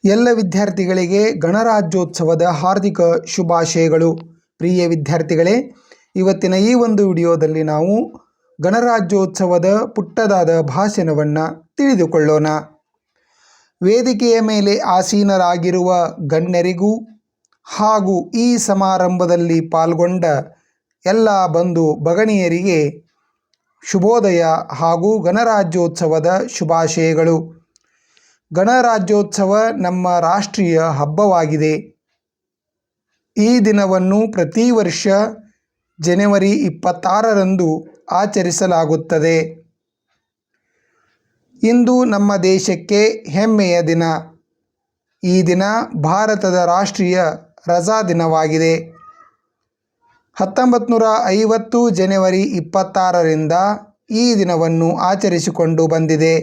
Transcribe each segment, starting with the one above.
ಎಲ್ಲ ವಿದ್ಯಾರ್ಥಿಗಳಿಗೆ ಗಣರಾಜ್ಯೋತ್ಸವದ ಹಾರ್ದಿಕ ಶುಭಾಶಯಗಳು. ಪ್ರಿಯ ವಿದ್ಯಾರ್ಥಿಗಳೇ, ಇವತ್ತಿನ ಈ ಒಂದು ವಿಡಿಯೋದಲ್ಲಿ ನಾವು ಗಣರಾಜ್ಯೋತ್ಸವದ ಪುಟ್ಟದಾದ ಭಾಷಣವನ್ನು ತಿಳಿದುಕೊಳ್ಳೋಣ. ವೇದಿಕೆಯ ಮೇಲೆ ಆಸೀನರಾಗಿರುವ ಗಣ್ಯರಿಗೂ ಹಾಗೂ ಈ ಸಮಾರಂಭದಲ್ಲಿ ಪಾಲ್ಗೊಂಡ ಎಲ್ಲ ಬಂಧು ಭಗಿನಿಯರಿಗೆ ಶುಭೋದಯ ಹಾಗೂ ಗಣರಾಜ್ಯೋತ್ಸವದ ಶುಭಾಶಯಗಳು. ಗಣರಾಜ್ಯೋತ್ಸವ ನಮ್ಮ ರಾಷ್ಟ್ರೀಯ ಹಬ್ಬವಾಗಿದೆ. ಈ ದಿನವನ್ನು ಪ್ರತಿ ವರ್ಷ ಜನವರಿ 26ರಂದು ಆಚರಿಸಲಾಗುತ್ತದೆ. ಇಂದು ನಮ್ಮ ದೇಶಕ್ಕೆ ಹೆಮ್ಮೆಯ ದಿನ. ಈ ದಿನ ಭಾರತದ ರಾಷ್ಟ್ರೀಯ ರಜಾ ದಿನವಾಗಿದೆ. 1950 ಜನವರಿ 26ರಿಂದ ಈ ದಿನವನ್ನು ಆಚರಿಸಿಕೊಂಡು ಬಂದಿದೆ.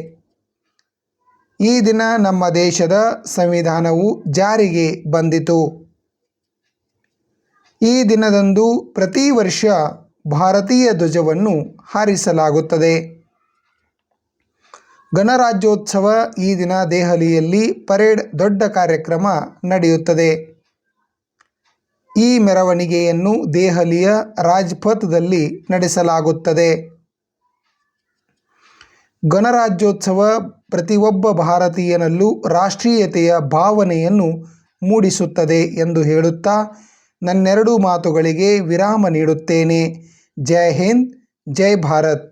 ಈ ದಿನ ನಮ್ಮ ದೇಶದ ಸಂವಿಧಾನವು ಜಾರಿಗೆ ಬಂದಿತು. ಈ ದಿನದಂದು ಪ್ರತಿ ವರ್ಷ ಭಾರತೀಯ ಧ್ವಜವನ್ನು ಹಾರಿಸಲಾಗುತ್ತದೆ. ಗಣರಾಜ್ಯೋತ್ಸವ ಈ ದಿನ ದೆಹಲಿಯಲ್ಲಿ ಪರೇಡ್ ದೊಡ್ಡ ಕಾರ್ಯಕ್ರಮ ನಡೆಯುತ್ತದೆ. ಈ ಮೆರವಣಿಗೆಯನ್ನು ದೆಹಲಿಯ ರಾಜ್ಪಥದಲ್ಲಿ ನಡೆಸಲಾಗುತ್ತದೆ. ಗಣರಾಜ್ಯೋತ್ಸವ ಪ್ರತಿಯೊಬ್ಬ ಭಾರತೀಯನಲ್ಲೂ ರಾಷ್ಟ್ರೀಯತೆಯ ಭಾವನೆಯನ್ನು ಮೂಡಿಸುತ್ತದೆ ಎಂದು ಹೇಳುತ್ತಾ ನನ್ನೆರಡು ಮಾತುಗಳಿಗೆ ವಿರಾಮ ನೀಡುತ್ತೇನೆ. ಜೈ ಹಿಂದ್, ಜೈ ಭಾರತ್.